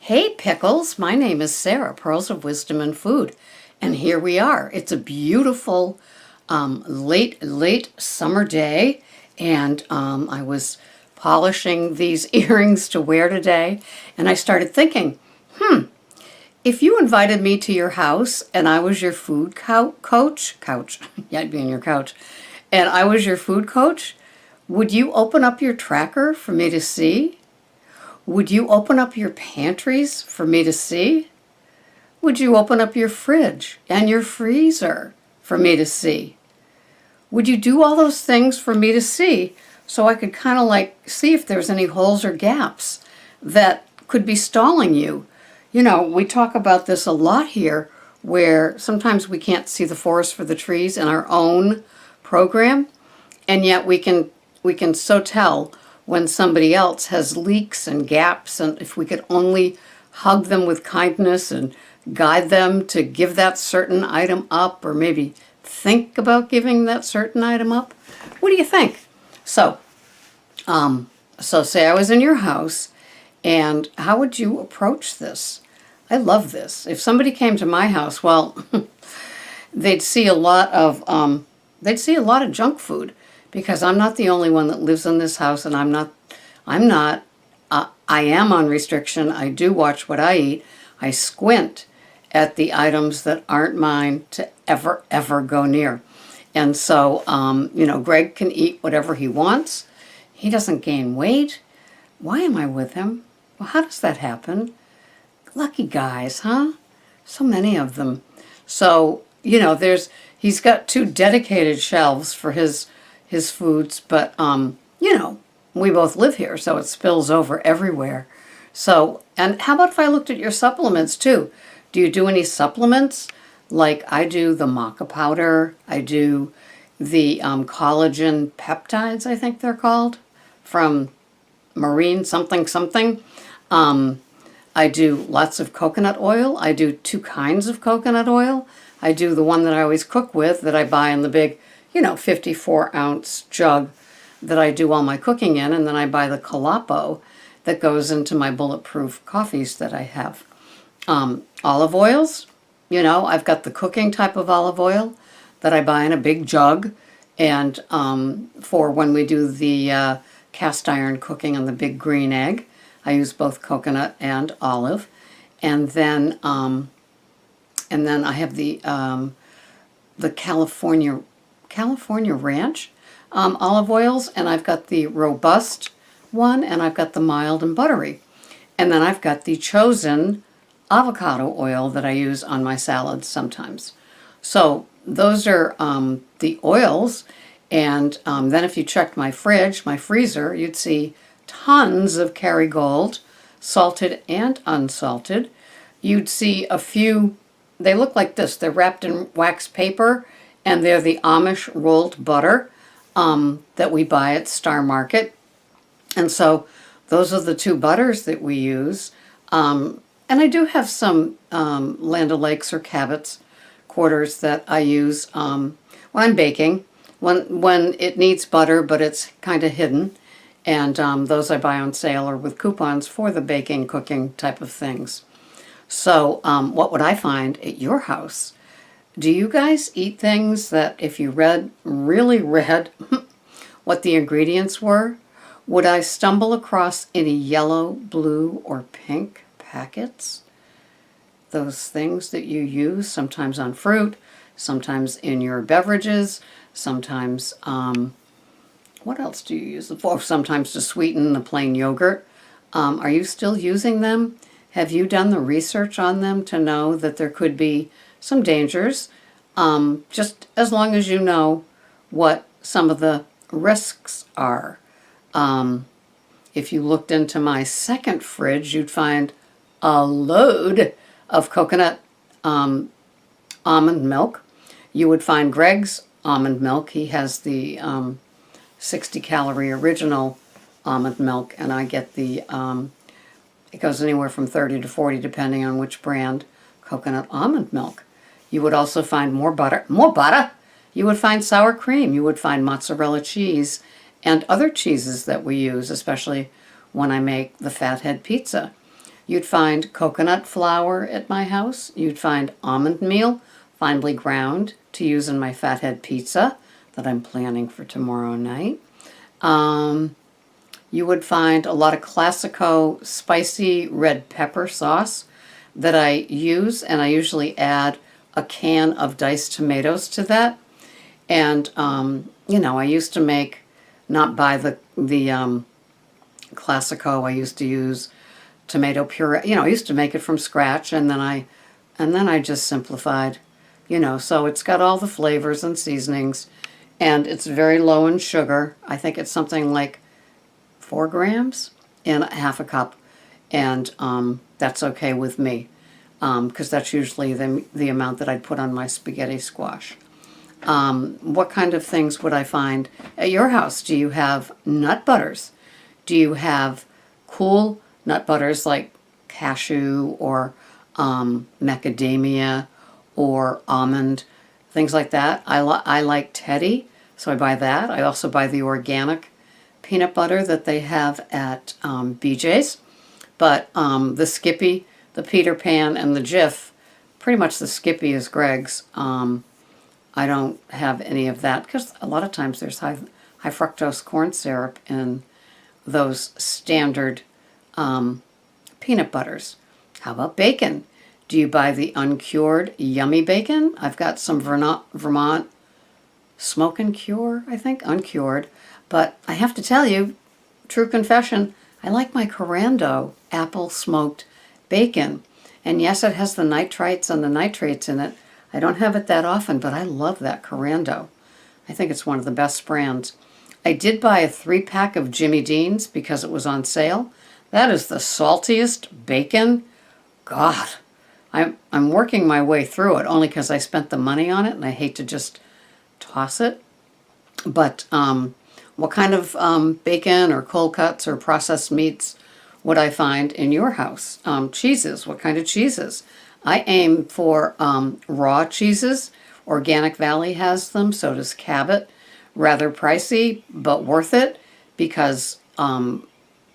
Hey Pickles, my name is Sarah, Pearls of Wisdom and Food, and here we are. It's a beautiful late summer day, and I was polishing these earrings to wear today, and I started thinking, if you invited me to your house and I was your food coach, yeah, I'd be in your couch, and I was your food coach, would you open up your tracker for me to see? Would you open up your pantries for me to see? Would you open up your fridge and your freezer for me to see? Would you do all those things for me to see so I could kind of like see if there's any holes or gaps that could be stalling you? You know, we talk about this a lot here where sometimes we can't see the forest for the trees in our own program, and yet we can so tell when somebody else has leaks and gaps, and if we could only hug them with kindness and guide them to give that certain item up, or maybe think about giving that certain item up. What do you think? So say I was in your house, and how would you approach this? I love this. If somebody came to my house, well, they'd see a lot of junk food, because I'm not the only one that lives in this house, and I am on restriction. I do watch what I eat. I squint at the items that aren't mine to ever go near. And so, Greg can eat whatever he wants. He doesn't gain weight. Why am I with him? Well, how does that happen? Lucky guys, huh? So many of them. So, he's got 2 dedicated shelves for his foods, but we both live here, so it spills over everywhere. So, and how about if I looked at your supplements too? Do you do any supplements? Like I do the maca powder, I do the collagen peptides, I think they're called, from Marine something. I do lots of coconut oil. I do 2 kinds of coconut oil. I do the one that I always cook with, that I buy in the big 54-ounce jug that I do all my cooking in, and then I buy the Calapo that goes into my bulletproof coffees that I have. Olive oils, I've got the cooking type of olive oil that I buy in a big jug, and for when we do the cast iron cooking on the big green egg, I use both coconut and olive. And then I have the California Ranch olive oils, and I've got the robust one, and I've got the mild and buttery, and then I've got the Chosen avocado oil that I use on my salads sometimes. So those are the oils, and then if you checked my freezer, you'd see tons of Kerrygold, salted and unsalted. You'd see a few, they look like this, they're wrapped in wax paper, and they're the Amish rolled butter that we buy at Star Market. And so those are the 2 butters that we use. And I do have some Land O'Lakes or Cabot's quarters that I use when I'm baking, when it needs butter, but it's kind of hidden. And those I buy on sale or with coupons for the baking, cooking type of things. So what would I find at your house? Do you guys eat things that if you really read what the ingredients were, would I stumble across any yellow, blue, or pink packets? Those things that you use sometimes on fruit, sometimes in your beverages, sometimes, what else do you use them for? Sometimes to sweeten the plain yogurt. Are you still using them? Have you done the research on them to know that there could be some dangers, just as long as you know what some of the risks are? If you looked into my second fridge, you'd find a load of coconut almond milk. You would find Greg's almond milk. He has the 60-calorie original almond milk, and I get the, it goes anywhere from 30 to 40 depending on which brand, coconut almond milk. You would also find more butter. You would find sour cream. You would find mozzarella cheese and other cheeses that we use, especially when I make the Fathead pizza. You'd find coconut flour at my house. You'd find almond meal, finely ground, to use in my fathead pizza that I'm planning for tomorrow night. You would find a lot of Classico spicy red pepper sauce that I use, and I usually add a can of diced tomatoes to that. And I used to make, not buy the Classico. I used to use tomato puree. I used to make it from scratch, and then I just simplified. So it's got all the flavors and seasonings, and it's very low in sugar. I think it's something like 4 grams in half a cup, and that's okay with me, because that's usually the amount that I'd put on my spaghetti squash. What kind of things would I find at your house? Do you have nut butters? Do you have cool nut butters like cashew or macadamia or almond, things like that? I like Teddy, so I buy that. I also buy the organic peanut butter that they have at BJ's. But the Skippy, the Peter Pan, and the Jif, pretty much the Skippy is Greg's. I don't have any of that because a lot of times there's high fructose corn syrup in those standard peanut butters. How about bacon? Do you buy the uncured yummy bacon? I've got some Vermont Smoke and Cure, I think, uncured. But I have to tell you, true confession, I like my Corando apple smoked bacon. And yes, it has the nitrites and the nitrates in it. I don't have it that often, but I love that Corando. I think it's one of the best brands. I did buy a 3-pack of Jimmy Dean's because it was on sale. That is the saltiest bacon. God, I'm working my way through it only because I spent the money on it and I hate to just toss it. But what kind of bacon or cold cuts or processed meats would I find in your house? Cheeses. What kind of cheeses? I aim for raw cheeses. Organic Valley has them, so does Cabot. Rather pricey, but worth it because the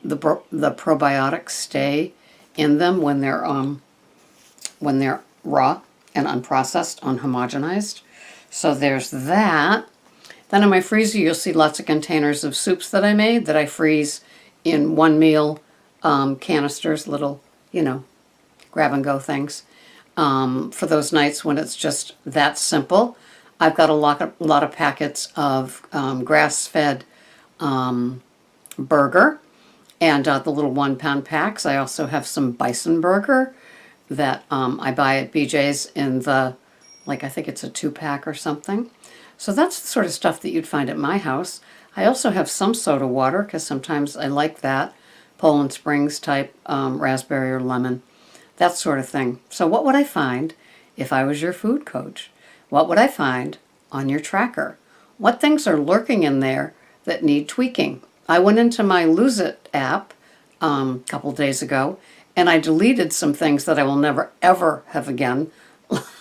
probiotics stay in them when they're raw and unprocessed, unhomogenized. So there's that. Then in my freezer, you'll see lots of containers of soups that I made that I freeze in one meal canisters, little, grab and go things. For those nights when it's just that simple. I've got a lot of packets of grass-fed burger and the little 1-pound packs. I also have some bison burger that I buy at BJ's in the, I think it's a 2-pack or something. So that's the sort of stuff that you'd find at my house. I also have some soda water because sometimes I like that. Poland Springs type, raspberry or lemon, that sort of thing. So what would I find if I was your food coach? What would I find on your tracker? What things are lurking in there that need tweaking? I went into my Lose It app a couple days ago and I deleted some things that I will never ever have again,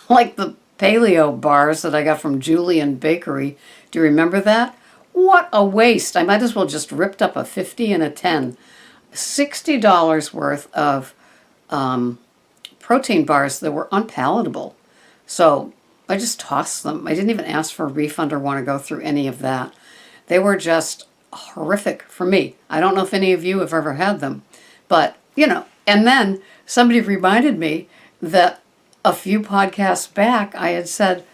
like the paleo bars that I got from Julian Bakery. Do you remember that? What a waste. I might as well just ripped up a 50 and a 10. $60 worth of protein bars that were unpalatable. So I just tossed them. I didn't even ask for a refund or want to go through any of that. They were just horrific for me. I don't know if any of you have ever had them, but and then somebody reminded me that a few podcasts back I had said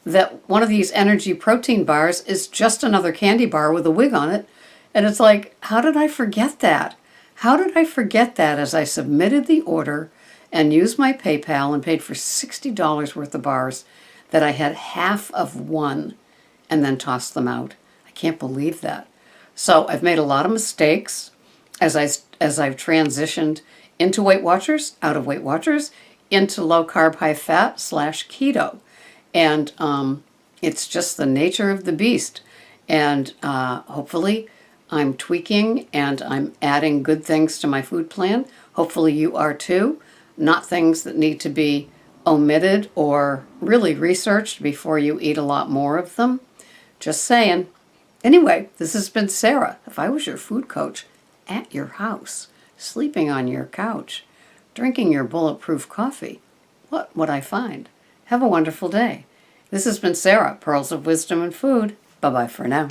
that one of these energy protein bars is just another candy bar with a wig on it. And it's like, how did I forget that? How did I forget that as I submitted the order and used my PayPal and paid for $60 worth of bars that I had half of one and then tossed them out? I can't believe that. So I've made a lot of mistakes as I've transitioned into Weight Watchers, out of Weight Watchers, into low carb, high fat / keto. And it's just the nature of the beast. And hopefully I'm tweaking and I'm adding good things to my food plan. Hopefully you are too. Not things that need to be omitted or really researched before you eat a lot more of them. Just saying. Anyway, this has been Sarah. If I was your food coach at your house, sleeping on your couch drinking your bulletproof coffee. What would I find? Have a wonderful day. This has been Sarah, Pearls of Wisdom and Food. Bye-bye for now.